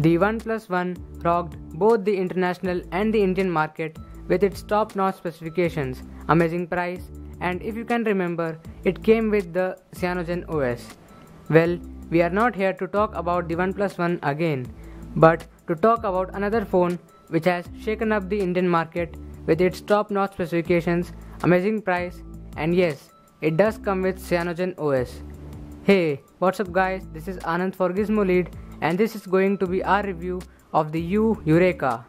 The OnePlus One rocked both the international and the Indian market with its top-notch specifications, amazing price, and if you can remember, it came with the Cyanogen OS. Well, we are not here to talk about the OnePlus One again, but to talk about another phone which has shaken up the Indian market with its top-notch specifications, amazing price, and yes, it does come with Cyanogen OS. Hey, what's up guys, this is Anand for Gizmo Lead and this is going to be our review of the U Eureka.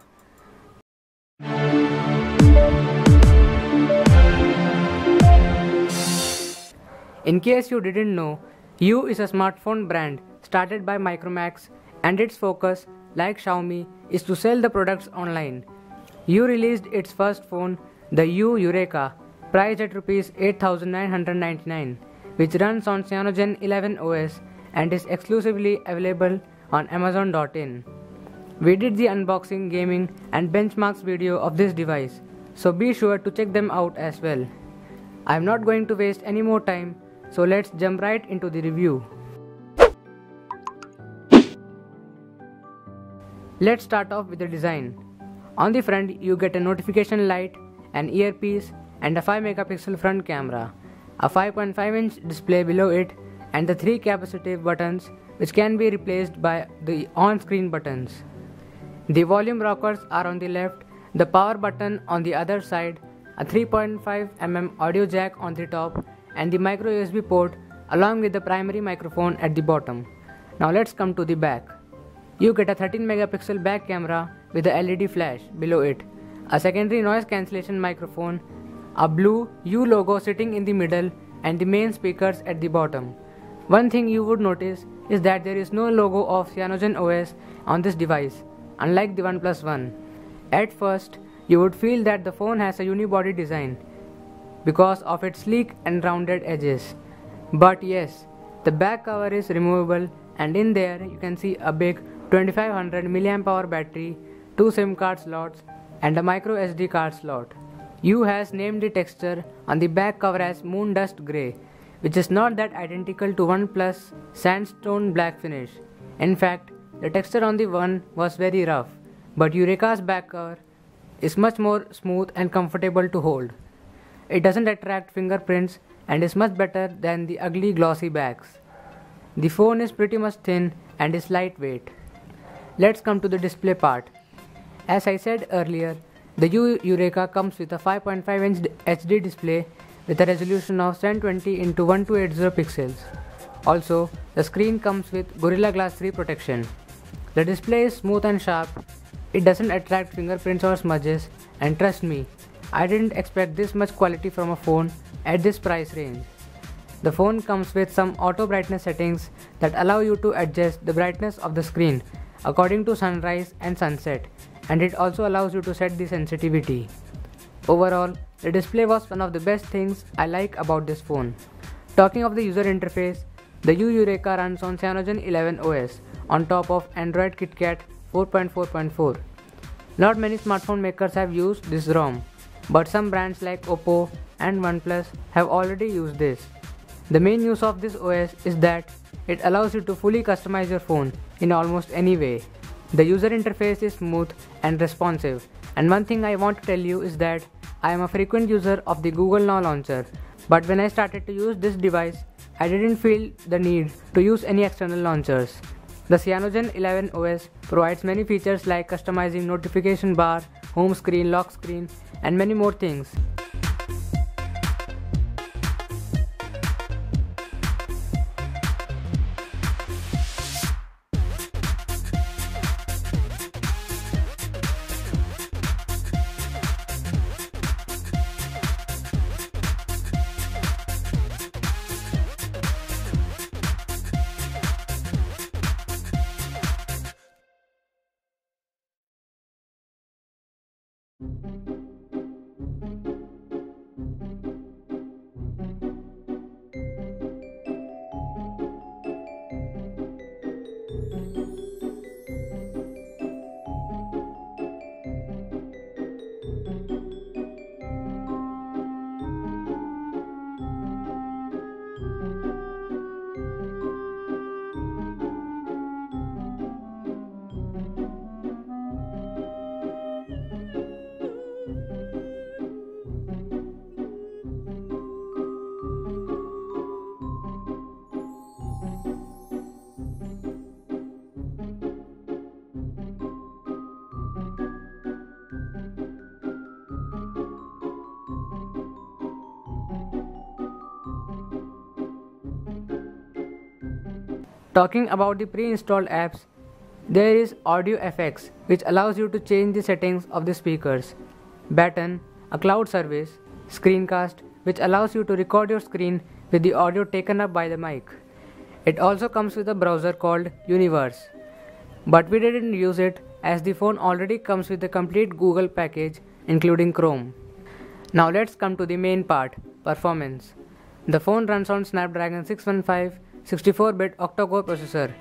In case you didn't know, U is a smartphone brand started by Micromax and its focus, like Xiaomi, is to sell the products online. U released its first phone, the U Eureka, priced at Rs 8,999, which runs on Cyanogen 11 OS and is exclusively available on Amazon.in. We did the unboxing, gaming and benchmarks video of this device, so be sure to check them out as well. I am not going to waste any more time, so let's jump right into the review. Let's start off with the design. On the front you get a notification light, an earpiece and a 5 megapixel front camera, a 5.5-inch display below it and the 3 capacitive buttons which can be replaced by the on-screen buttons. The volume rockers are on the left, the power button on the other side, a 3.5mm audio jack on the top and the micro USB port along with the primary microphone at the bottom. Now let's come to the back. You get a 13 megapixel back camera with a LED flash below it, a secondary noise cancellation microphone, a blue U logo sitting in the middle and the main speakers at the bottom. One thing you would notice is that there is no logo of Cyanogen OS on this device, unlike the OnePlus One. At first, you would feel that the phone has a unibody design because of its sleek and rounded edges. But yes, the back cover is removable and in there you can see a big 2500 mAh battery, 2 SIM card slots and a micro SD card slot. U has named the texture on the back cover as Moon Dust Grey, which is not that identical to OnePlus Sandstone Black finish. In fact, the texture on the One was very rough, but Eureka's back cover is much more smooth and comfortable to hold. It doesn't attract fingerprints and is much better than the ugly glossy backs. The phone is pretty much thin and is lightweight. Let's come to the display part. As I said earlier, the U Eureka comes with a 5.5-inch HD display with a resolution of 720 x 1280 pixels. Also, the screen comes with Gorilla Glass 3 protection. The display is smooth and sharp, it doesn't attract fingerprints or smudges, and trust me, I didn't expect this much quality from a phone at this price range. The phone comes with some auto brightness settings that allow you to adjust the brightness of the screen according to sunrise and sunset, and it also allows you to set the sensitivity. Overall, the display was one of the best things I like about this phone. Talking of the user interface, the U Eureka runs on Cyanogen 11 OS on top of Android KitKat 4.4.4. Not many smartphone makers have used this ROM, but some brands like Oppo and OnePlus have already used this. The main use of this OS is that it allows you to fully customize your phone in almost any way. The user interface is smooth and responsive, and one thing I want to tell you is that I am a frequent user of the Google Now launcher, but when I started to use this device, I didn't feel the need to use any external launchers. The Cyanogen 11 OS provides many features like customizing notification bar, home screen, lock screen, and many more things. Talking about the pre-installed apps, there is Audio FX, which allows you to change the settings of the speakers. Baton, a cloud service. Screencast, which allows you to record your screen with the audio taken up by the mic. It also comes with a browser called Universe. But we didn't use it as the phone already comes with a complete Google package including Chrome. Now let's come to the main part, performance. The phone runs on Snapdragon 615 64-bit octa-core processor,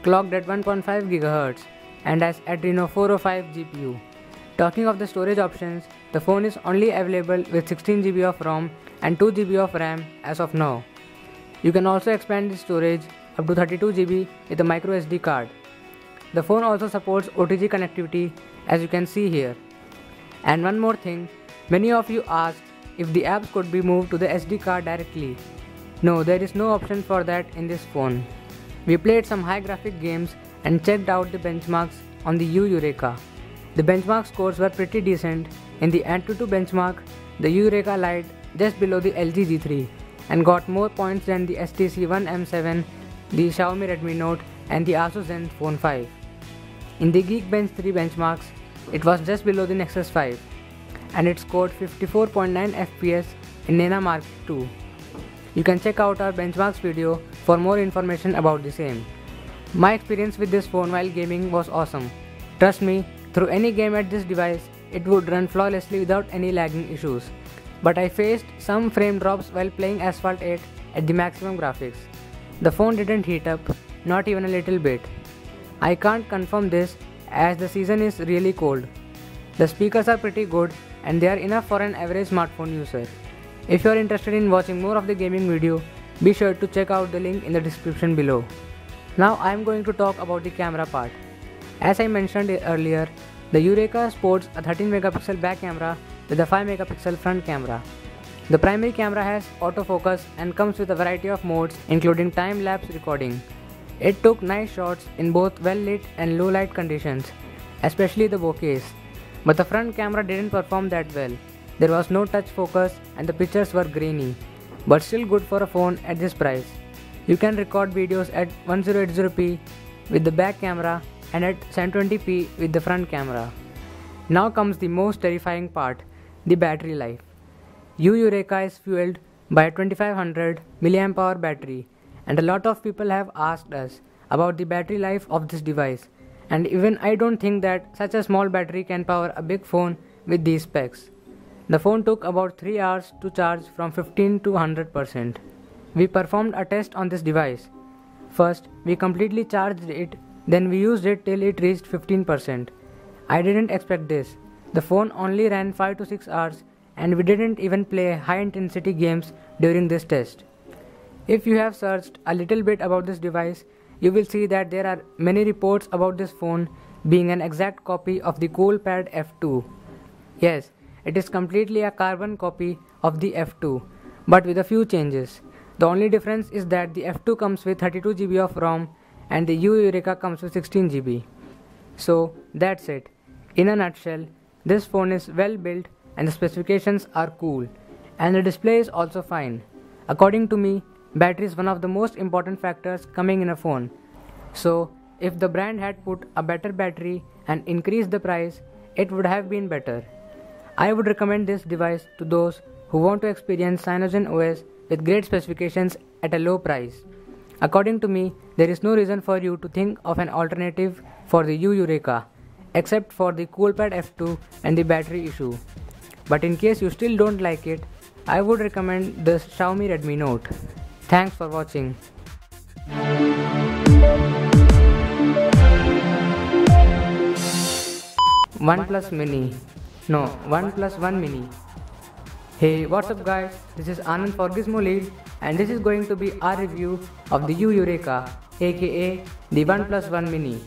clocked at 1.5 GHz and has Adreno 405 GPU. Talking of the storage options, the phone is only available with 16 GB of ROM and 2 GB of RAM as of now. You can also expand the storage up to 32 GB with a micro SD card. The phone also supports OTG connectivity, as you can see here. And one more thing, many of you asked if the apps could be moved to the SD card directly. No, there is no option for that in this phone. We played some high graphic games and checked out the benchmarks on the Eureka. The benchmark scores were pretty decent. In the Antutu benchmark, the Eureka lied just below the LG G3 and got more points than the HTC One M7, the Xiaomi Redmi Note and the Asus Zenfone 5. In the Geekbench 3 benchmarks, it was just below the Nexus 5 and it scored 54.9 FPS in Nena Mark II. You can check out our benchmarks video for more information about the same. My experience with this phone while gaming was awesome. Trust me, through any game at this device, it would run flawlessly without any lagging issues. But I faced some frame drops while playing Asphalt 8 at the maximum graphics. The phone didn't heat up, not even a little bit. I can't confirm this as the season is really cold. The speakers are pretty good and they are enough for an average smartphone user. If you are interested in watching more of the gaming video, be sure to check out the link in the description below. Now I am going to talk about the camera part. As I mentioned earlier, the Eureka sports a 13 megapixel back camera with a 5 megapixel front camera. The primary camera has autofocus and comes with a variety of modes including time-lapse recording. It took nice shots in both well-lit and low-light conditions, especially the bokehs. But the front camera didn't perform that well. There was no touch focus and the pictures were grainy, but still good for a phone at this price. You can record videos at 1080p with the back camera and at 720p with the front camera. Now comes the most terrifying part, the battery life. Eureka is fueled by a 2500 mAh battery, and a lot of people have asked us about the battery life of this device, and even I don't think that such a small battery can power a big phone with these specs. The phone took about 3 hours to charge from 15 to 100%. We performed a test on this device. First, we completely charged it, then we used it till it reached 15%. I didn't expect this. The phone only ran 5 to 6 hours and we didn't even play high intensity games during this test. If you have searched a little bit about this device, you will see that there are many reports about this phone being an exact copy of the Coolpad F2. Yes, it is completely a carbon copy of the F2, but with a few changes. The only difference is that the F2 comes with 32 GB of ROM and the Eureka comes with 16 GB. So that's it. In a nutshell, this phone is well built and the specifications are cool, and the display is also fine. According to me, battery is one of the most important factors coming in a phone. So if the brand had put a better battery and increased the price, it would have been better. I would recommend this device to those who want to experience CyanogenOS with great specifications at a low price. According to me, there is no reason for you to think of an alternative for the Eureka, except for the Coolpad F2 and the battery issue. But in case you still don't like it, I would recommend the Xiaomi Redmi Note. Thanks for watching. OnePlus Mini. No, OnePlus One Mini. Hey, what's up guys, this is Anand for Gizmo Lead and this is going to be our review of the Eureka, aka the OnePlus One Mini.